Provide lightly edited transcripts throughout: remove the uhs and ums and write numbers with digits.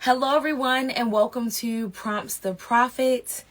Hello, everyone, and welcome to Prompts the Prophet.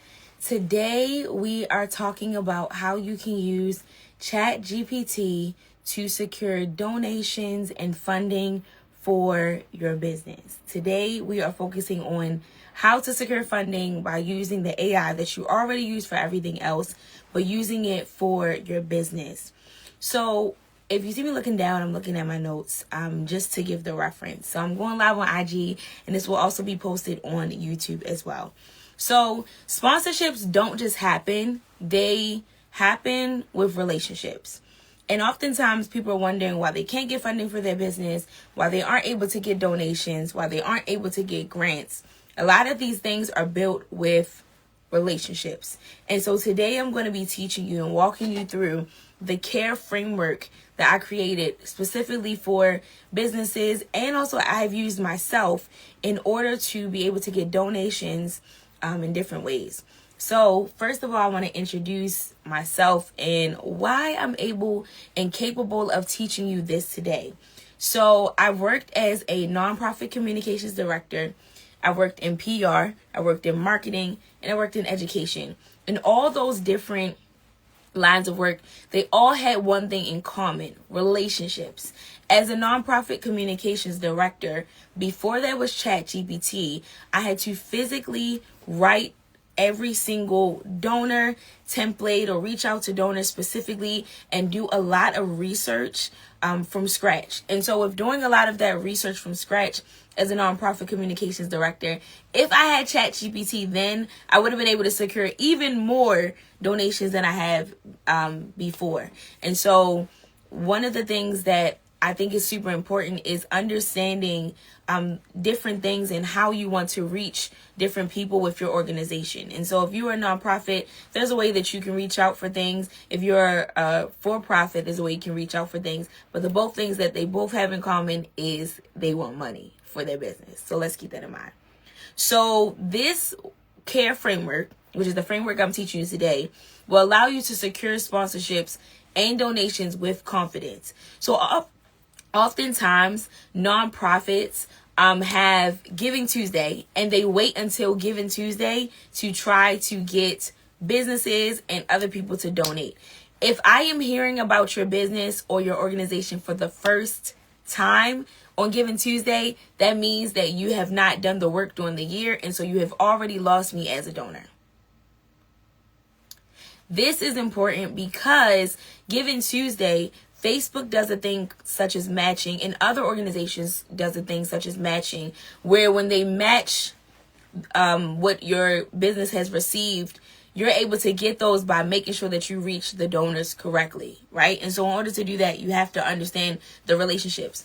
Today, we are talking about how you can use ChatGPT to secure donations and funding for your business. Today, we are focusing on how to secure funding by using the AI that you already use for everything else, but using it for your business. So, if you see me looking down, I'm looking at my notes just to give the reference. So I'm going live on IG, and this will also be posted on YouTube as well. So sponsorships don't just happen. They happen with relationships. And oftentimes people are wondering why they can't get funding for their business, why they aren't able to get donations, why they aren't able to get grants. A lot of these things are built with relationships. And so today I'm going to be teaching you and walking you through the CARE framework that I created specifically for businesses, and also I've used myself in order to be able to get donations in different ways. So first of all, I want to introduce myself and why I'm able and capable of teaching you this today. So I worked as a nonprofit communications director. I worked in PR, I worked in marketing, and I worked in education. And all those different lines of work, they all had one thing in common: relationships. As a nonprofit communications director, before there was ChatGPT, I had to physically write every single donor template or reach out to donors specifically and do a lot of research from scratch. And so with doing a lot of that research from scratch as a nonprofit communications director, if I had ChatGPT then, I would have been able to secure even more donations than I have before. And so one of the things that I think is super important is understanding different things and how you want to reach different people with your organization. And so if you're a nonprofit, there's a way that you can reach out for things. If you're a for-profit, there's a way you can reach out for things. But the both things that they both have in common is they want money for their business. So let's keep that in mind. So this CARE framework, which is the framework I'm teaching you today, will allow you to secure sponsorships and donations with confidence. So oftentimes, nonprofits have Giving Tuesday, and they wait until Giving Tuesday to try to get businesses and other people to donate. If I am hearing about your business or your organization for the first time on Giving Tuesday, that means that you have not done the work during the year, and so you have already lost me as a donor. This is important because Giving Tuesday, Facebook does a thing such as matching, and other organizations does a thing such as matching, where when they match what your business has received, you're able to get those by making sure that you reach the donors correctly, right? And so in order to do that, you have to understand the relationships.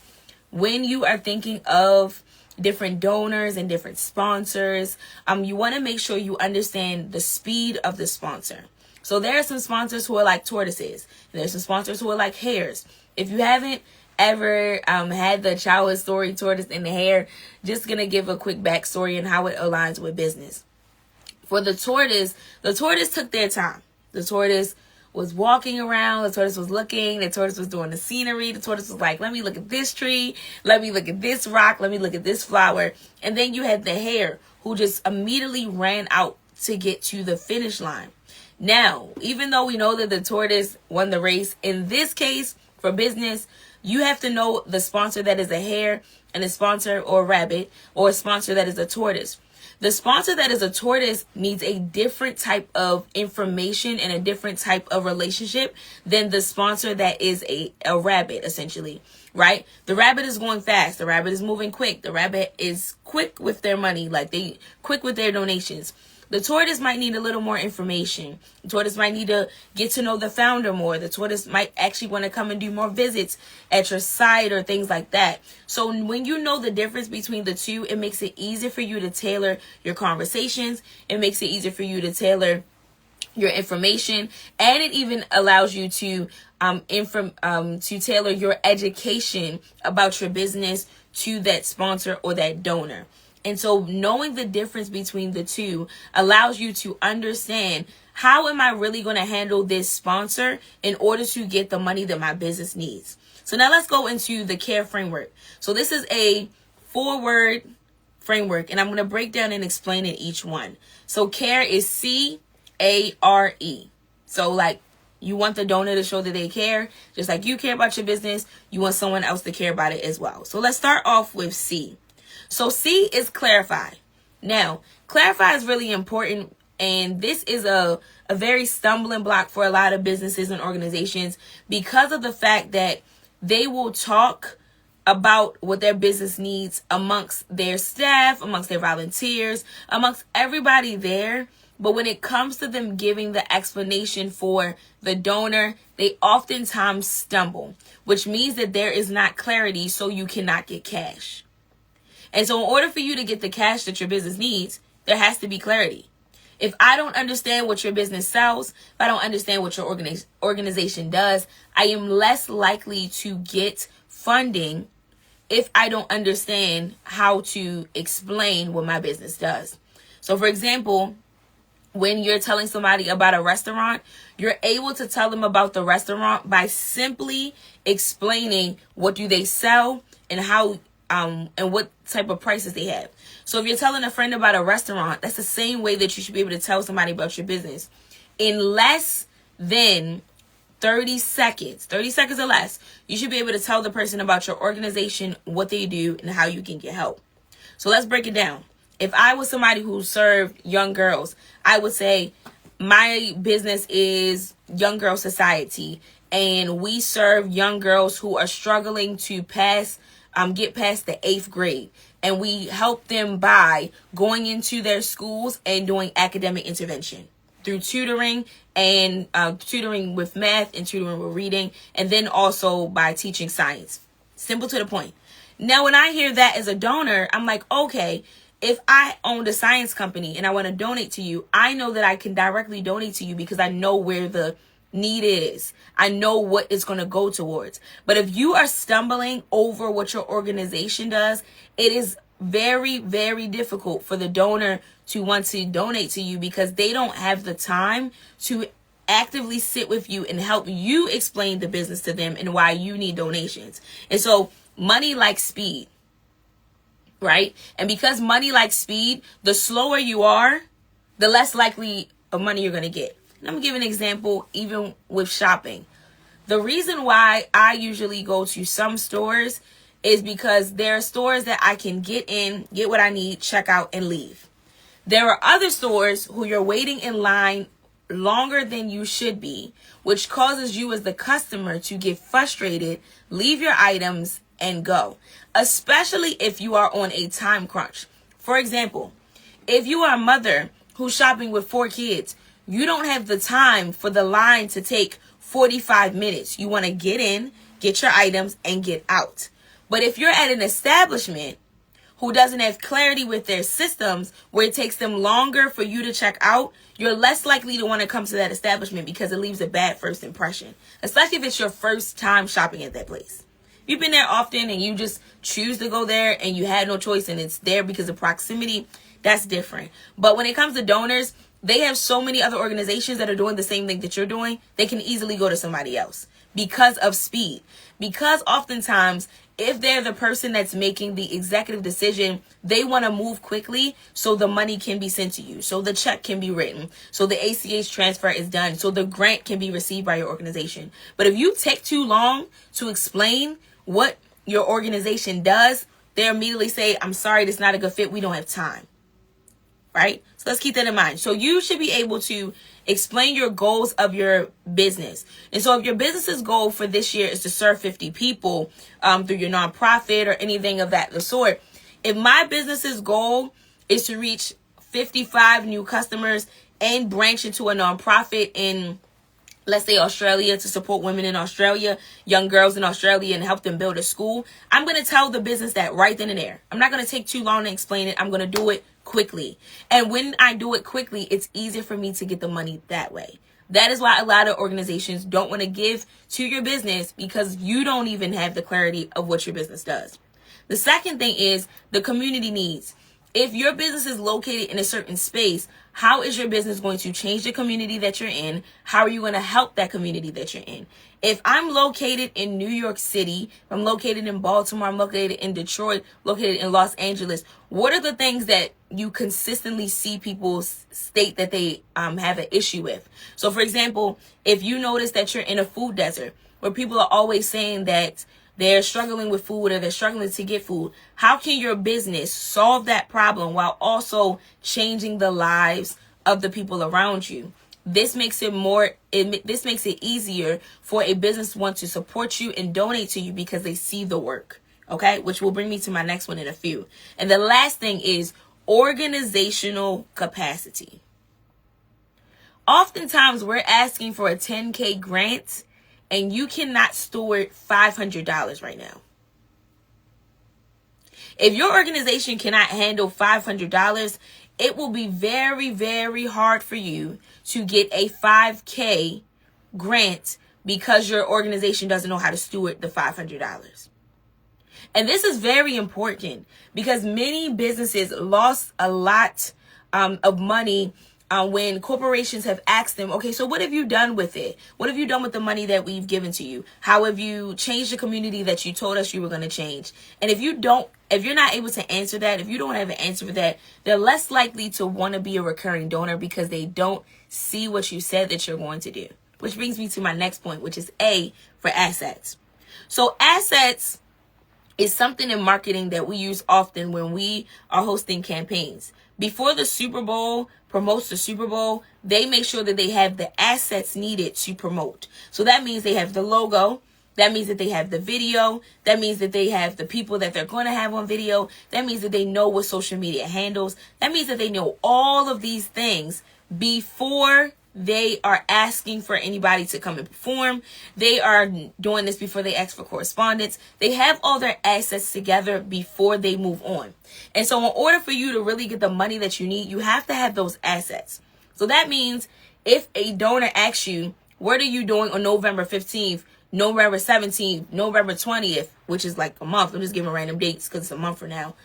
When you are thinking of different donors and different sponsors, you want to make sure you understand the speed of the sponsor. So there are some sponsors who are like tortoises. And there's some sponsors who are like hares. If you haven't ever had the childhood story Tortoise and the Hare, just going to give a quick backstory and how it aligns with business. For the tortoise took their time. The tortoise was walking around. The tortoise was looking. The tortoise was doing the scenery. The tortoise was like, let me look at this tree. Let me look at this rock. Let me look at this flower. And then you had the hare who just immediately ran out to get to the finish line. Now, even though we know that the tortoise won the race, in this case, for business, you have to know the sponsor that is a hare and a sponsor or a rabbit, or a sponsor that is a tortoise. The sponsor that is a tortoise needs a different type of information and a different type of relationship than the sponsor that is a rabbit, essentially, right? The rabbit is going fast. The rabbit is moving quick. The rabbit is quick with their money, quick with their donations. The tortoise might need a little more information. The tortoise might need to get to know the founder more. The tortoise might actually want to come and do more visits at your site or things like that. So when you know the difference between the two, it makes it easier for you to tailor your conversations. It makes it easier for you to tailor your information, and it even allows you to tailor your education about your business to that sponsor or that donor. And so knowing the difference between the two allows you to understand, how am I really going to handle this sponsor in order to get the money that my business needs? So now let's go into the CARE framework. So this is a 4-word framework, and I'm going to break down and explain it each one. So CARE is C-A-R-E. So like, you want the donor to show that they care, just like you care about your business. You want someone else to care about it as well. So let's start off with C. So C is clarify. Now, clarify is really important, and this is a very stumbling block for a lot of businesses and organizations because of the fact that they will talk about what their business needs amongst their staff, amongst their volunteers, amongst everybody there. But when it comes to them giving the explanation for the donor, they oftentimes stumble, which means that there is not clarity, so you cannot get cash. And so in order for you to get the cash that your business needs, there has to be clarity. If I don't understand what your business sells, if I don't understand what your organization does, I am less likely to get funding if I don't understand how to explain what my business does. So for example, when you're telling somebody about a restaurant, you're able to tell them about the restaurant by simply explaining what do they sell and how and what type of prices they have. So if you're telling a friend about a restaurant, that's the same way that you should be able to tell somebody about your business. In less than 30 seconds or less, you should be able to tell the person about your organization, what they do, and how you can get help. So let's break it down. If I was somebody who served young girls, I would say my business is Young Girl Society, and we serve young girls who are struggling to get past the 8th grade. And we help them by going into their schools and doing academic intervention through tutoring and tutoring with math and tutoring with reading, and then also by teaching science. Simple to the point. Now, when I hear that as a donor, I'm like, okay, if I owned a science company and I want to donate to you, I know that I can directly donate to you because I know where the need is. I know what it's going to go towards. But if you are stumbling over what your organization does, it is very, very difficult for the donor to want to donate to you because they don't have the time to actively sit with you and help you explain the business to them and why you need donations. And so money likes speed, right? And because money likes speed, the slower you are, the less likely of money you're going to get. And I'm going to give an example even with shopping. The reason why I usually go to some stores is because there are stores that I can get in, get what I need, check out, and leave. There are other stores who you're waiting in line longer than you should be, which causes you as the customer to get frustrated, leave your items, and go. Especially if you are on a time crunch. For example, if you are a mother who's shopping with 4 kids, you don't have the time for the line to take 45 minutes. You want to get in, get your items, and get out. But if you're at an establishment who doesn't have clarity with their systems, where it takes them longer for you to check out, you're less likely to want to come to that establishment because it leaves a bad first impression, especially if it's your first time shopping at that place. If you've been there often and you just choose to go there and you had no choice and it's there because of proximity, that's different. But when it comes to donors, they have so many other organizations that are doing the same thing that you're doing. They can easily go to somebody else because of speed. Because oftentimes, if they're the person that's making the executive decision, they want to move quickly so the money can be sent to you, so the check can be written, so the ACH transfer is done, so the grant can be received by your organization. But if you take too long to explain what your organization does, they immediately say, I'm sorry, this is not a good fit. We don't have time. Right? So let's keep that in mind. So you should be able to explain your goals of your business. And so if your business's goal for this year is to serve 50 people through your nonprofit or anything of that sort, if my business's goal is to reach 55 new customers and branch into a nonprofit in, let's say, Australia, to support women in Australia, young girls in Australia, and help them build a school, I'm going to tell the business that right then and there. I'm not going to take too long to explain it. I'm going to do it quickly. And when I do it quickly, it's easier for me to get the money that way. That is why a lot of organizations don't want to give to your business, because you don't even have the clarity of what your business does. The second thing is the community needs. if your business is located in a certain space, how is your business going to change the community that you're in? How are you going to help that community that you're in? If I'm located in New York City, if I'm located in Baltimore, I'm located in Detroit, located in Los Angeles, what are the things that you consistently see people state that they have an issue with? So, for example, if you notice that you're in a food desert where people are always saying that they're struggling with food or they're struggling to get food, how can your business solve that problem while also changing the lives of the people around you? This makes it easier for a business to want to support you and donate to you because they see the work. Okay, which will bring me to my next one in a few. And the last thing is organizational capacity. Oftentimes we're asking for a 10K grant and you cannot steward $500 right now. If your organization cannot handle $500, it will be very, very hard for you to get a 5K grant because your organization doesn't know how to steward the $500. And this is very important because many businesses lost a lot of money when corporations have asked them, okay, so what have you done with it? What have you done with the money that we've given to you? How have you changed the community that you told us you were going to change? And if you're not able to answer that, if you don't have an answer for that, they're less likely to want to be a recurring donor because they don't see what you said that you're going to do. Which brings me to my next point, which is A for assets. So assets is something in marketing that we use often when we are hosting campaigns. Before the Super Bowl promotes the Super Bowl, they make sure that they have the assets needed to promote. So that means they have the logo. That means that they have the video. That means that they have the people that they're going to have on video. That means that they know what social media handles. That means that they know all of these things before they are asking for anybody to come and perform. They are doing this before they ask for correspondence. They have all their assets together before they move on. And so in order for you to really get the money that you need, you have to have those assets. So that means if a donor asks you, what are you doing on November 15th, November 17th, November 20th, which is like a month. I'm just giving random dates because it's a month from now.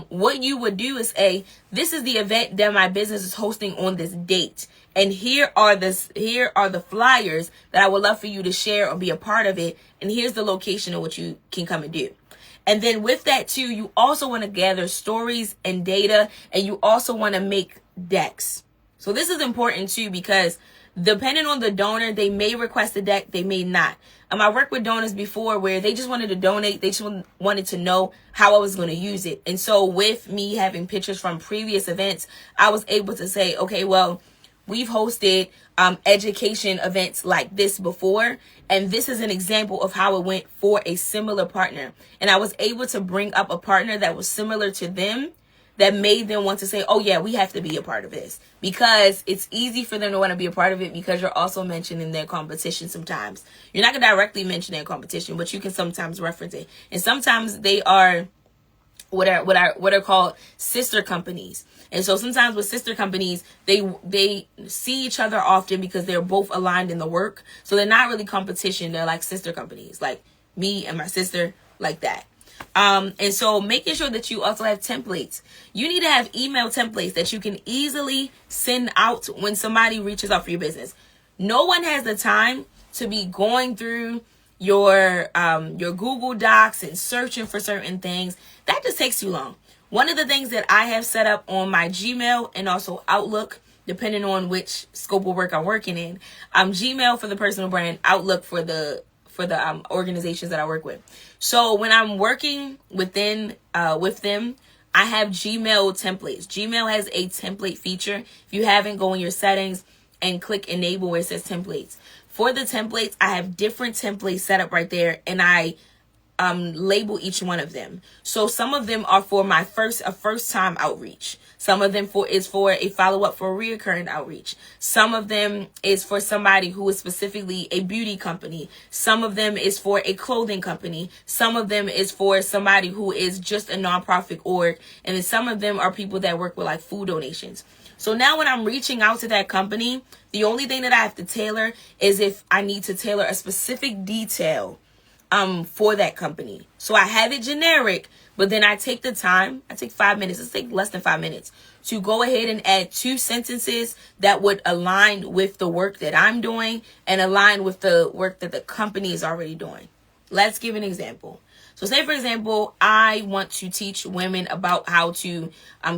What you would do is say, this is the event that my business is hosting on this date. And here are the flyers that I would love for you to share or be a part of it. And here's the location of what you can come and do. And then with that too, you also want to gather stories and data, and you also want to make decks. So this is important too, because depending on the donor, they may request a deck, they may not. I worked with donors before where they just wanted to donate. They just wanted to know how I was going to use it. And so with me having pictures from previous events, I was able to say, okay, well, we've hosted education events like this before, and this is an example of how it went for a similar partner. And I was able to bring up a partner that was similar to them that made them want to say, oh yeah, we have to be a part of this, because it's easy for them to want to be a part of it because you're also mentioning their competition sometimes. You're not going to directly mention their competition, but you can sometimes reference it. And sometimes they are what are called sister companies. And so sometimes with sister companies, they see each other often because they're both aligned in the work. So they're not really competition. They're like sister companies, like me and my sister, like that. And so making sure that you also have templates. You need to have email templates that you can easily send out when somebody reaches out for your business. No one has the time to be going through your Google Docs and searching for certain things. That just takes too long. One of the things that I have set up on my Gmail and also Outlook, depending on which scope of work I'm working in, Gmail for the personal brand, Outlook for the organizations that I work with. So when I'm working with them, I have Gmail templates. Gmail has a template feature. If you haven't, go in your settings and click enable where it says templates. For the templates, I have different templates set up right there, and I label each one of them. So some of them are for my first time outreach. Some of them is for a follow-up for reoccurring outreach. Some of them is for somebody who is specifically a beauty company. Some of them is for a clothing company. Some of them is for somebody who is just a nonprofit org. And then some of them are people that work with like food donations. So now when I'm reaching out to that company, the only thing that I have to tailor is if I need to tailor a specific detail for that company. So I have it generic, But then I take the time, I take 5 minutes, let's take less than 5 minutes, to go ahead and add 2 sentences that would align with the work that I'm doing and align with the work that the company is already doing. Let's give an example. So say, for example, I want to teach women about how to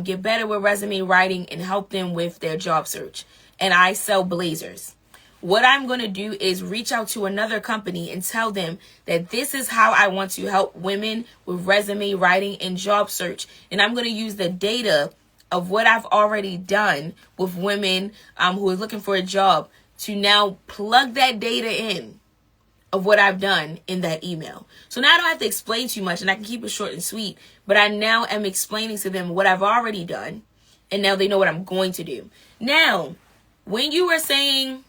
get better with resume writing and help them with their job search. And I sell blazers. What I'm going to do is reach out to another company and tell them that this is how I want to help women with resume writing and job search. And I'm going to use the data of what I've already done with women who are looking for a job to now plug that data in of what I've done in that email. So now I don't have to explain too much and I can keep it short and sweet, but I now am explaining to them what I've already done, and now they know what I'm going to do. Now, when you are saying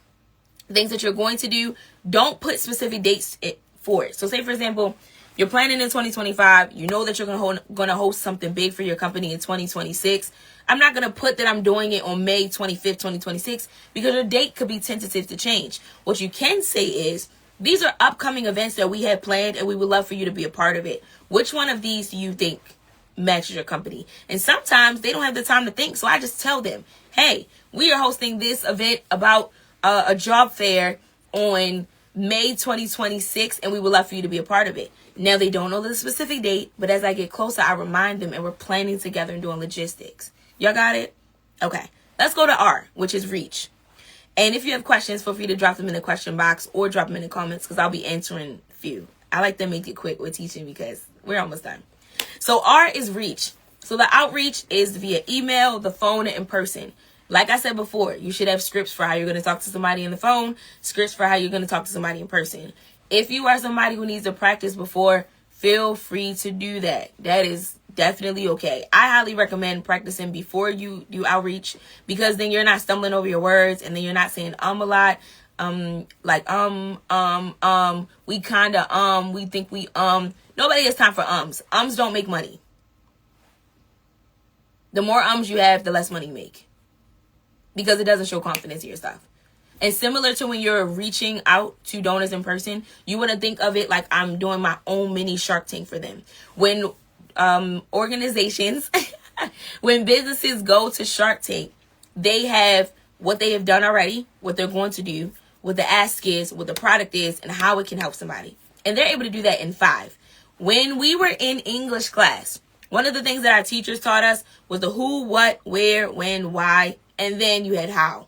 things that you're going to do, don't put specific dates for it. So say, for example, you're planning in 2025, you know that you're going to host something big for your company in 2026. I'm not going to put that I'm doing it on May 25th, 2026, because your date could be tentative to change. What you can say is, these are upcoming events that we have planned and we would love for you to be a part of it. Which one of these do you think matches your company? And sometimes they don't have the time to think, so I just tell them, hey, we are hosting this event about a job fair on May 2026, and we would love for you to be a part of it. Now, they don't know the specific date, but as I get closer, I remind them, and we're planning together and doing logistics. Y'all got it? Okay. Let's go to R, which is reach. And if you have questions, feel free to drop them in the question box or drop them in the comments, because I'll be answering a few. I like to make it quick with teaching because we're almost done. So R is reach. So the outreach is via email, the phone, and in person. Like I said before, you should have scripts for how you're going to talk to somebody on the phone, scripts for how you're going to talk to somebody in person. If you are somebody who needs to practice before, feel free to do that. That is definitely okay. I highly recommend practicing before you do outreach, because then you're not stumbling over your words, and then you're not saying a lot. We kinda, we think we, nobody has time for ums. Ums don't make money. The more ums you have, the less money you make, because it doesn't show confidence in your stuff. And similar to when you're reaching out to donors in person, you want to think of it like I'm doing my own mini Shark Tank for them. When organizations, when businesses go to Shark Tank, they have what they have done already, what they're going to do, what the ask is, what the product is, and how it can help somebody. And they're able to do that in 5. When we were in English class, one of the things that our teachers taught us was the who, what, where, when, why, and then you had how.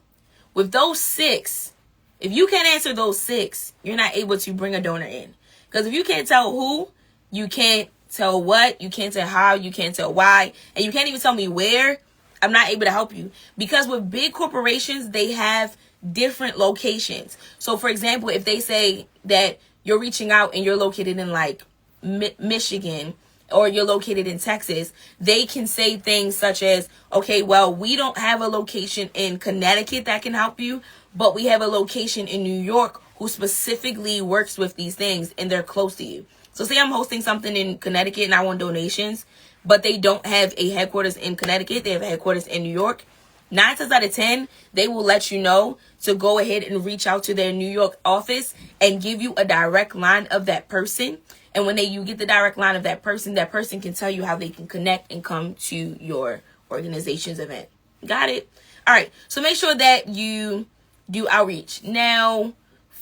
With those 6, if you can't answer those 6, you're not able to bring a donor in. Because if you can't tell who, you can't tell what, you can't tell how, you can't tell why, and you can't even tell me where, I'm not able to help you. Because with big corporations, they have different locations. So for example, if they say that you're reaching out and you're located in like Michigan, or you're located in Texas, they can say things such as, okay, well, we don't have a location in Connecticut that can help you, but we have a location in New York who specifically works with these things, and they're close to you. So say I'm hosting something in Connecticut and I want donations, but they don't have a headquarters in Connecticut. They have a headquarters in New York. 9 times out of 10, they will let you know to go ahead and reach out to their New York office and give you a direct line of that person. And when you get the direct line of that person can tell you how they can connect and come to your organization's event. Got it? All right. So make sure that you do outreach. Now,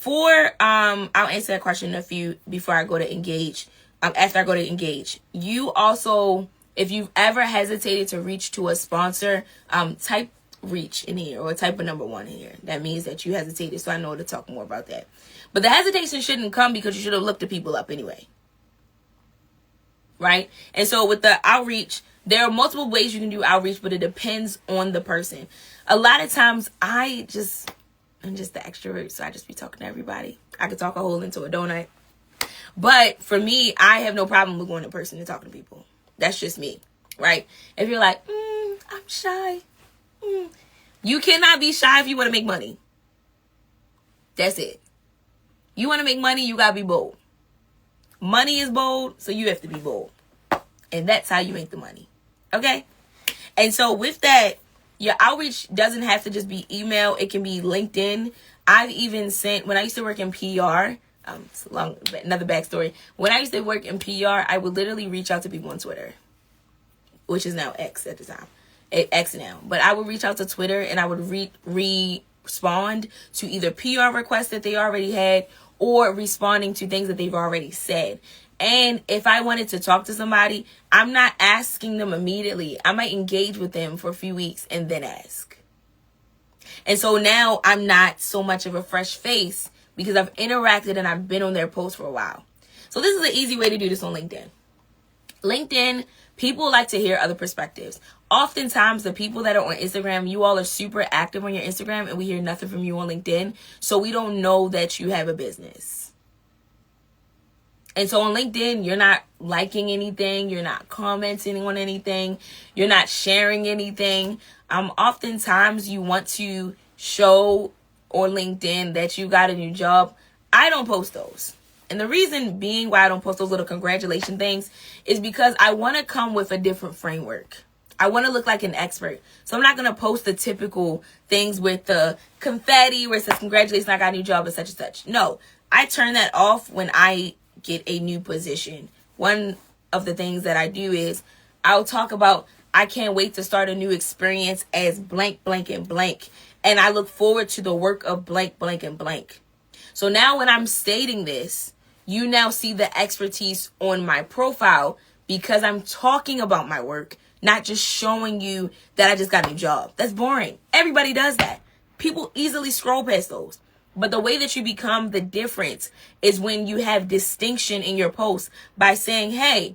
I'll answer that question in a few before I go to engage. After I go to engage, you also, if you've ever hesitated to reach to a sponsor, type reach in here, or type a number 1 in here. That means that you hesitated, so I know to talk more about that. But the hesitation shouldn't come because you should have looked the people up anyway. Right? And so with the outreach, there are multiple ways you can do outreach, but it depends on the person. A lot of times I'm just the extrovert, so I just be talking to everybody. I could talk a hole into a donut. But for me, I have no problem with going in person and talking to people. That's just me, right? If you're like, I'm shy. You cannot be shy if you want to make money. That's it. You want to make money, you got to be bold. Money is bold, so you have to be bold. And that's how you make the money. Okay? And so with that, your outreach doesn't have to just be email. It can be LinkedIn. I've even sent, when I used to work in PR, It's another backstory. When I used to work in PR, I would literally reach out to people on Twitter, which is now X at the time. X now. But I would reach out to Twitter and I would respond to either PR requests that they already had or responding to things that they've already said. And if I wanted to talk to somebody, I'm not asking them immediately. I might engage with them for a few weeks and then ask. And so now I'm not so much of a fresh face because I've interacted and I've been on their posts for a while. So this is an easy way to do this on LinkedIn. LinkedIn, people like to hear other perspectives. Oftentimes, the people that are on Instagram, you all are super active on your Instagram and we hear nothing from you on LinkedIn. So we don't know that you have a business. And so on LinkedIn, you're not liking anything. You're not commenting on anything. You're not sharing anything. Oftentimes, you want to show on LinkedIn that you got a new job. I don't post those. And the reason being why I don't post those little congratulation things is because I want to come with a different framework. I want to look like an expert. So I'm not going to post the typical things with the confetti where it says, congratulations, I got a new job and such and such. No, I turn that off when I get a new position. One of the things that I do is I'll talk about, I can't wait to start a new experience as blank, blank, and blank. And I look forward to the work of blank, blank, and blank. So now when I'm stating this, you now see the expertise on my profile because I'm talking about my work, not just showing you that I just got a new job. That's boring. Everybody does that. People easily scroll past those. But the way that you become the difference is when you have distinction in your post by saying, hey,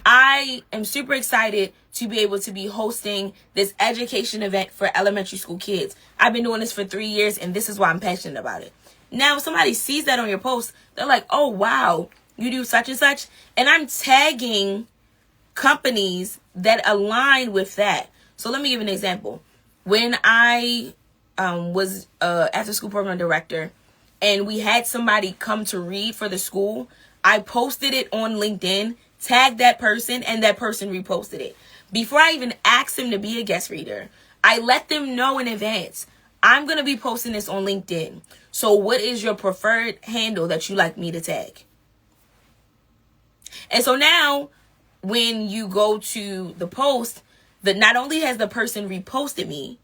I am super excited to be able to be hosting this education event for elementary school kids. I've been doing this for 3 years and this is why I'm passionate about it. Now, if somebody sees that on your post, they're like, oh, wow, you do such and such. And I'm tagging companies that align with that. So let me give an example. When I was after school program director and we had somebody come to read for the school, I posted it on LinkedIn, tagged that person, and that person reposted it. Before I even asked them to be a guest reader, I let them know in advance, I'm going to be posting this on LinkedIn. So what is your preferred handle that you like me to tag? And so now when you go to the post, that not only has the person reposted me,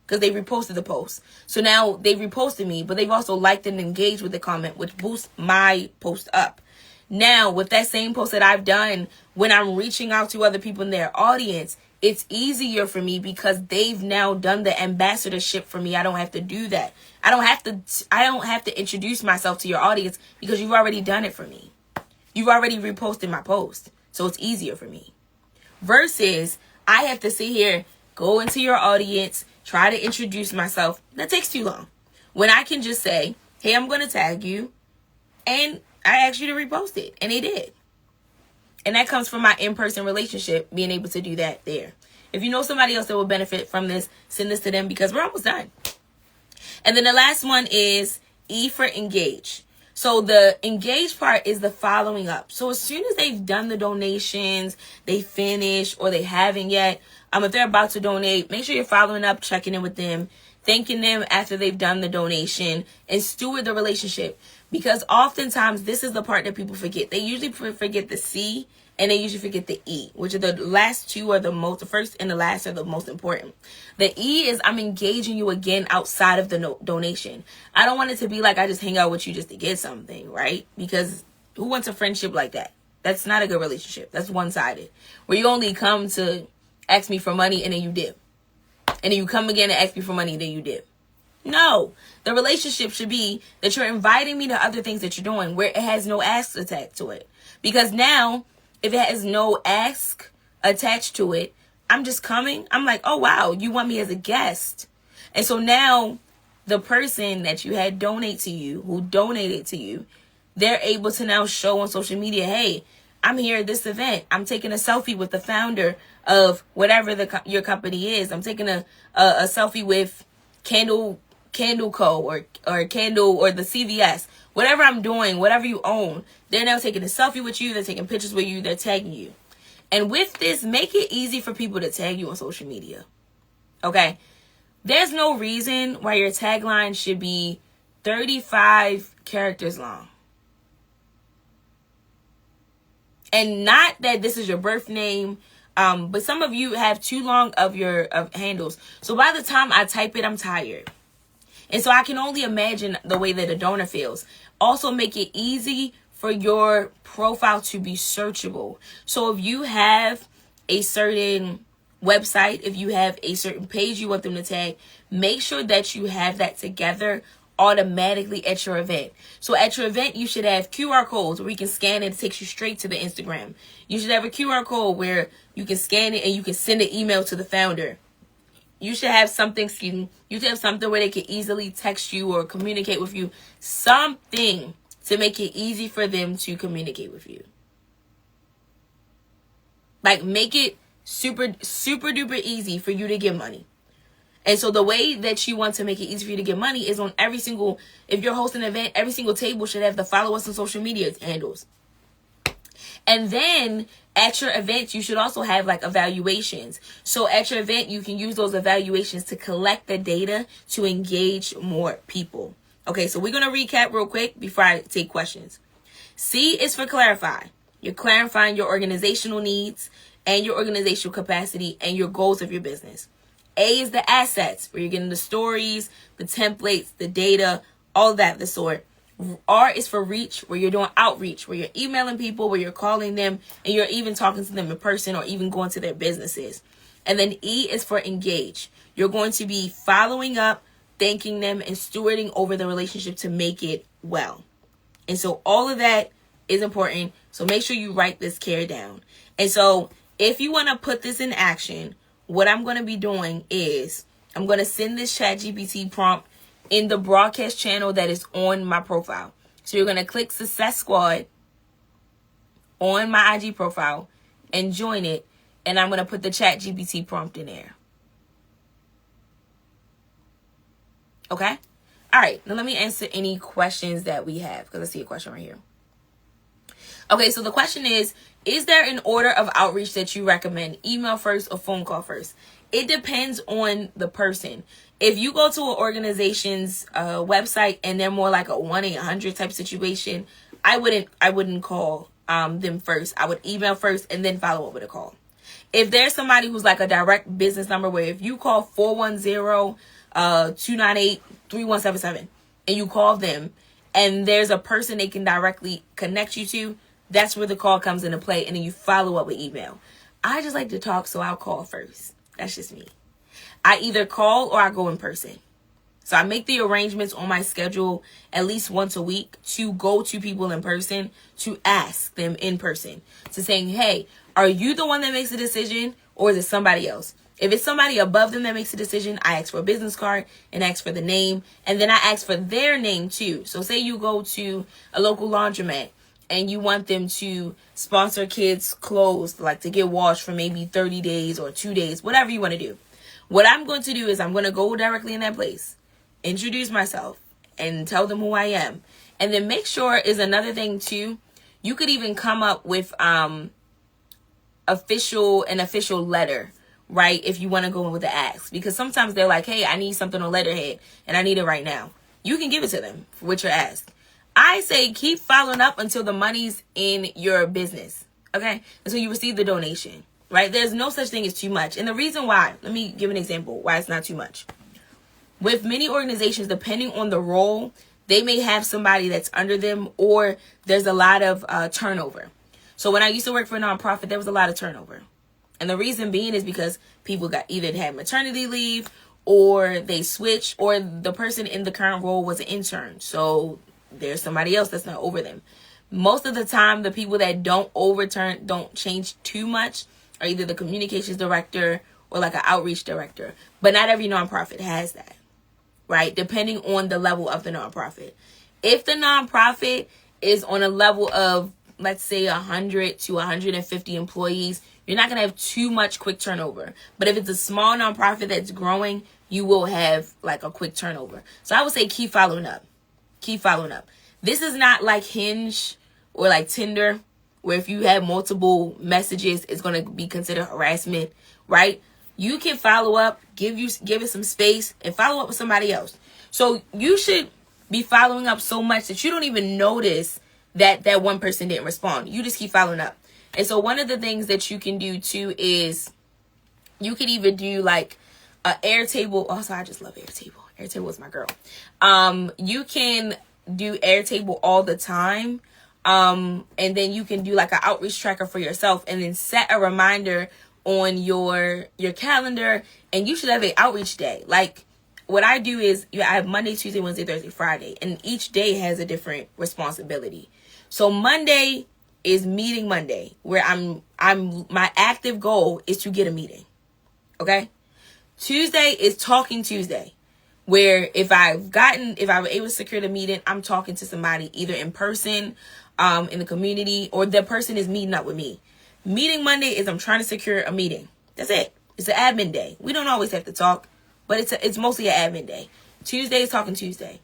because they reposted the post. So now they reposted me, but they've also liked and engaged with the comment, which boosts my post up. Now, with that same post that I've done, when I'm reaching out to other people in their audience, it's easier for me because they've now done the ambassadorship for me. I don't have to do that. I don't have to introduce myself to your audience because you've already done it for me. You've already reposted my post. So it's easier for me. Versus I have to sit here, go into your audience, try to introduce myself. That takes too long. When I can just say, hey, I'm going to tag you. And I asked you to repost it. And they did. And that comes from my in-person relationship, being able to do that there. If you know somebody else that will benefit from this, send this to them because we're almost done. And then the last one is E for engage. So the engage part is the following up. So as soon as they've done the donations, they finish or they haven't yet, if they're about to donate, make sure you're following up, checking in with them, thanking them after they've done the donation, and steward the relationship. Because oftentimes this is the part that people forget. They usually forget the C and they usually forget the E, which are the last two are the most, the first and the last are the most important. The E is I'm engaging you again outside of the donation. I don't want it to be like I just hang out with you just to get something, right? Because who wants a friendship like that? That's not a good relationship. That's one-sided. Where you only come to ask me for money and then you dip. And then you come again and ask me for money and then you dip. No, the relationship should be that you're inviting me to other things that you're doing where it has no ask attached to it. Because now, if it has no ask attached to it, I'm just coming. I'm like, oh, wow, you want me as a guest. And so now the person that you had donate to you, who donated to you, they're able to now show on social media, hey, I'm here at this event. I'm taking a selfie with the founder of whatever your company is. I'm taking a selfie with Candle Co. or Candle or the CVS. Whatever I'm doing, whatever you own, they're now taking a selfie with you. They're taking pictures with you. They're tagging you. And with this, make it easy for people to tag you on social media. Okay? There's no reason why your tagline should be 35 characters long. And not that this is your birth name, but some of you have too long of your handles. So by the time I type it, I'm tired. And so I can only imagine the way that a donor feels. Also make it easy for your profile to be searchable. So if you have a certain website, if you have a certain page you want them to tag, make sure that you have that together automatically at your event. So at your event, you should have QR codes where you can scan it. It takes you straight to the Instagram. You should have a QR code where you can scan it and you can send an email to the founder. You should have something, you should have something where they can easily text you or communicate with you. Something to make it easy for them to communicate with you. Like, make it super duper easy for you to get money. And so the way that you want to make it easy for you to get money is on every single, if you're hosting an event, every single table should have the follow us on social media handles. And then at your event, you should also have like evaluations. So at your event, you can use those evaluations to collect the data to engage more people. Okay, so we're going to recap real quick before I take questions. C is for clarify. You're clarifying your organizational needs and your organizational capacity and your goals of your business. A is the assets, where you're getting the stories, the templates, the data, all that, the sort. R is for reach, where you're doing outreach, where you're emailing people, where you're calling them, and you're even talking to them in person or even going to their businesses. And then E is for engage. You're going to be following up, thanking them, and stewarding over the relationship to make it well. And so all of that is important. So make sure you write this care down. And so if you want to put this in action, what I'm going to be doing is I'm going to send this ChatGPT prompt in the broadcast channel that is on my profile. So you're going to click Success Squad on my IG profile and join it. And I'm going to put the ChatGPT prompt in there. Okay? All right. Now let me answer any questions that we have, because I see a question right here. Okay, so the question is there an order of outreach that you recommend? Email first or phone call first? It depends on the person. If you go to an organization's website and they're more like a 1-800 type situation, I wouldn't call them first. I would email first and then follow up with a call. If there's somebody who's like a direct business number, where if you call 410-298-3177 and you call them and there's a person they can directly connect you to, that's where the call comes into play, and then you follow up with email. I just like to talk, so I'll call first. That's just me. I either call or I go in person. So I make the arrangements on my schedule at least once a week to go to people in person, to ask them in person, to saying, hey, are you the one that makes the decision, or is it somebody else? If it's somebody above them that makes the decision, I ask for a business card and ask for the name, and then I ask for their name too. So say you go to a local laundromat and you want them to sponsor kids' clothes, like to get washed for maybe 30 days or 2 days, whatever you want to do. What I'm going to do is I'm going to go directly in that place, introduce myself, and tell them who I am. And then make sure is another thing too. You could even come up with an official letter, right? If you want to go in with the ask, because sometimes they're like, hey, I need something on letterhead and I need it right now. You can give it to them with your ask. I say keep following up until the money's in your business, okay? Until you receive the donation, right? There's no such thing as too much. And the reason why, let me give an example why it's not too much. With many organizations, depending on the role, they may have somebody that's under them, or there's a lot of turnover. So when I used to work for a nonprofit, there was a lot of turnover. And the reason being is because people got either had maternity leave, or they switched, or the person in the current role was an intern. So there's somebody else that's not over them. Most of the time, the people that don't change too much are either the communications director or like an outreach director. But not every nonprofit has that, right? Depending on the level of the nonprofit. If the nonprofit is on a level of, let's say, 100 to 150 employees, you're not going to have too much quick turnover. But if it's a small nonprofit that's growing, you will have like a quick turnover. So I would say keep following up. Keep following up. This is not like Hinge or like Tinder, where if you have multiple messages, it's going to be considered harassment, right? You can follow up, give it some space, and follow up with somebody else. So you should be following up so much that you don't even notice that one person didn't respond. You just keep following up. And so one of the things that you can do too is you could even do like a Airtable. Also, I just love Airtable. Airtable is my girl. You can do Airtable all the time. And then you can do like an outreach tracker for yourself and then set a reminder on your calendar, and you should have an outreach day. Like what I do is I have Monday, Tuesday, Wednesday, Thursday, Friday, and each day has a different responsibility. So Monday is meeting Monday, where my active goal is to get a meeting. Okay? Tuesday is talking Tuesday, where if I was able to secure the meeting, I'm talking to somebody either in person, in the community, or the person is meeting up with me. Meeting Monday is I'm trying to secure a meeting. That's it. It's an admin day. We don't always have to talk, but it's mostly an admin day. Tuesday is talking Tuesday.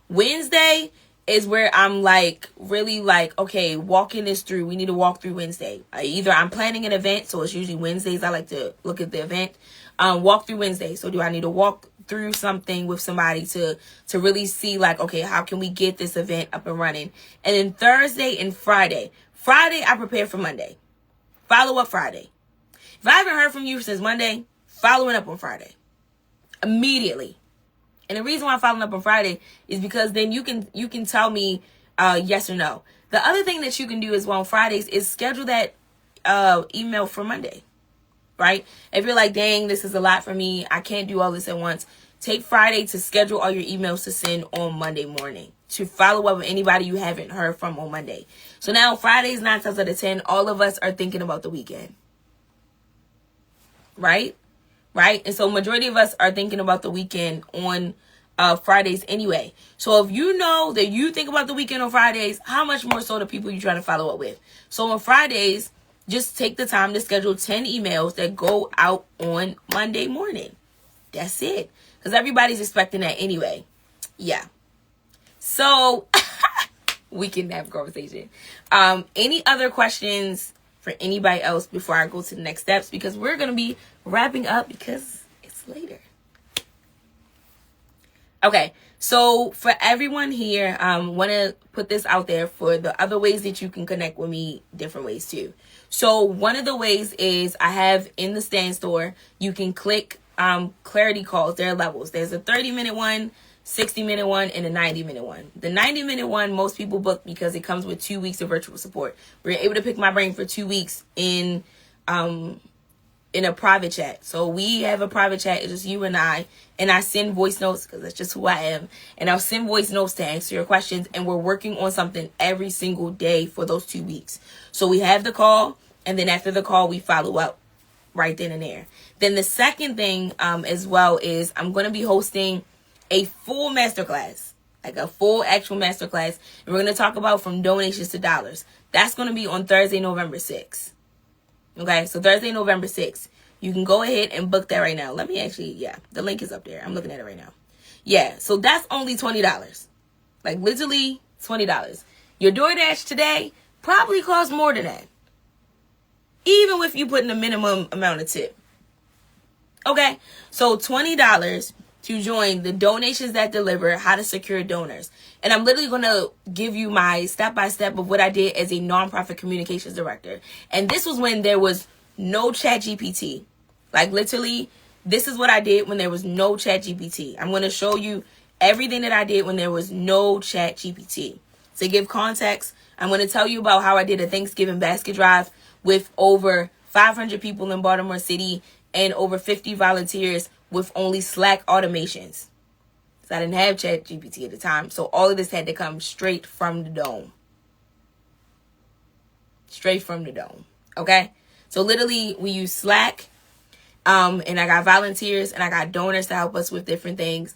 Wednesday is where I'm like really like, okay, walking this through. We need to walk through Wednesday. Either I'm planning an event, so it's usually Wednesdays. I like to look at the event. Walk through Wednesday. So do I need to walk through something with somebody to really see like, okay, how can we get this event up and running? And then Thursday and Friday. Friday, I prepare for Monday. Follow up Friday. If I haven't heard from you since Monday, following up on Friday. Immediately. And the reason why I'm following up on Friday is because then you can tell me yes or no. The other thing that you can do as well on Fridays is schedule that email for Monday. Right? If you're like, dang, this is a lot for me, I can't do all this at once. Take Friday to schedule all your emails to send on Monday morning, to follow up with anybody you haven't heard from on Monday. So now Fridays, 9 times out of 10, all of us are thinking about the weekend. Right? And so majority of us are thinking about the weekend on Fridays anyway. So if you know that you think about the weekend on Fridays, how much more so the people you try to follow up with? So on Fridays, just take the time to schedule 10 emails that go out on Monday morning. That's it. Because everybody's expecting that anyway. Yeah. So we can have a conversation. Any other questions for anybody else before I go to the next steps? Because we're going to be wrapping up because it's later. Okay. So for everyone here, want to put this out there for the other ways that you can connect with me, different ways too. So one of the ways is I have in the Stand Store, you can click clarity calls. There are levels. There's a 30-minute one, 60-minute one, and a 90-minute one. The 90-minute one, most people book because it comes with 2 weeks of virtual support. We're able to pick my brain for 2 weeks in a private chat. So we have a private chat. It's just you and I send voice notes because that's just who I am. And I'll send voice notes to answer your questions. And we're working on something every single day for those 2 weeks. So we have the call, and then after the call, we follow up right then and there. Then the second thing as well is I'm going to be hosting a full masterclass, like a full actual masterclass. And we're going to talk about from donations to dollars. That's going to be on Thursday, November 6th. Okay, so Thursday, November 6th. You can go ahead and book that right now. Let me actually, the link is up there. I'm looking at it right now. Yeah, so that's only $20. Like literally $20. Your DoorDash today probably costs more than that. Even if you put in a minimum amount of tip. Okay, so $20 to join the Donations That Deliver, How to Secure Donors. And I'm literally going to give you my step-by-step of what I did as a nonprofit communications director. And this was when there was no ChatGPT. Like literally, this is what I did when there was no ChatGPT. I'm going to show you everything that I did when there was no ChatGPT. To give context, I'm going to tell you about how I did a Thanksgiving basket drive with over 500 people in Baltimore City and over 50 volunteers with only Slack automations. So I didn't have ChatGPT at the time. So all of this had to come straight from the dome. Straight from the dome. Okay? So literally we use Slack. And I got volunteers and I got donors to help us with different things.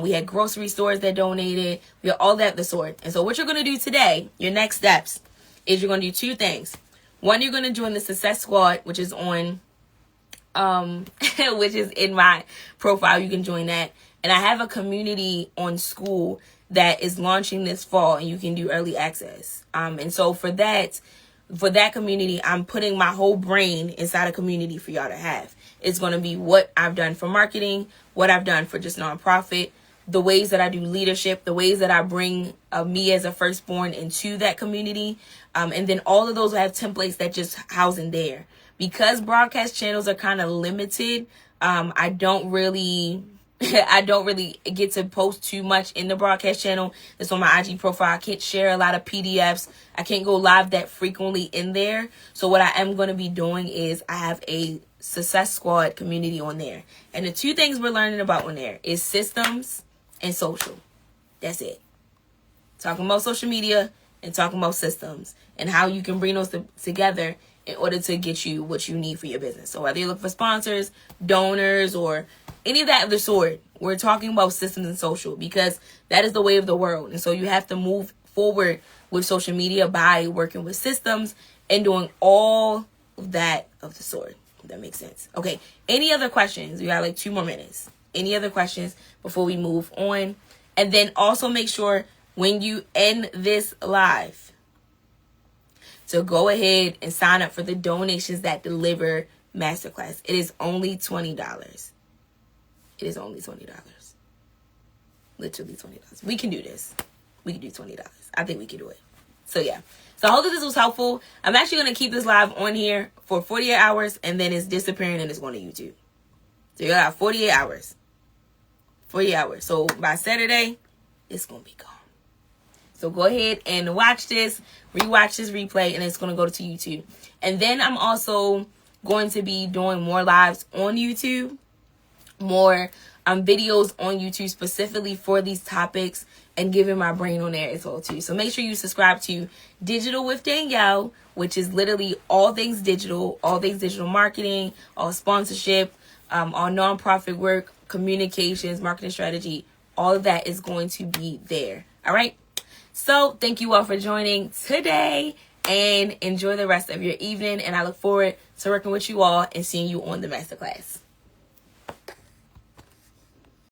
We had grocery stores that donated. We had all that the sort. And so what you're going to do today, your next steps, is you're going to do 2 things. One, you're going to join the Success Squad, which is on, which is in my profile. You can join that. And I have a community on school that is launching this fall, and you can do early access. And so for that community, I'm putting my whole brain inside a community for y'all to have. It's going to be what I've done for marketing, what I've done for just nonprofit, the ways that I do leadership, the ways that I bring me as a firstborn into that community. And then all of those will have templates that just house in there. Because broadcast channels are kind of limited, I don't really get to post too much in the broadcast channel. It's on my IG profile. I can't share a lot of PDFs. I can't go live that frequently in there. So what I am going to be doing is I have a Success Squad community on there. And the two things we're learning about on there is systems and social. That's it. Talking about social media and talking about systems and how you can bring those together in order to get you what you need for your business. So whether you're looking for sponsors, donors, or any of that of the sort, we're talking about systems and social because that is the way of the world. And so you have to move forward with social media by working with systems and doing all of that of the sort. If that makes sense. Okay. Any other questions? We got like 2 more minutes. Any other questions before we move on? And then also make sure when you end this live, so go ahead and sign up for the Donations That Deliver Masterclass. It is only $20. It is only $20. Literally $20. We can do this. We can do $20. I think we can do it. So yeah. So I hope that this was helpful. I'm actually going to keep this live on here for 48 hours and then it's disappearing and it's going to YouTube. So you got 48 hours. 48 hours. So by Saturday, it's going to be gone. So go ahead and watch this, rewatch this replay, and it's going to go to YouTube. And then I'm also going to be doing more lives on YouTube, more videos on YouTube specifically for these topics and giving my brain on there as well too. So make sure you subscribe to Digital with Danielle, which is literally all things digital marketing, all sponsorship, all nonprofit work, communications, marketing strategy. All of that is going to be there. All right. So thank you all for joining today and enjoy the rest of your evening. And I look forward to working with you all and seeing you on the masterclass.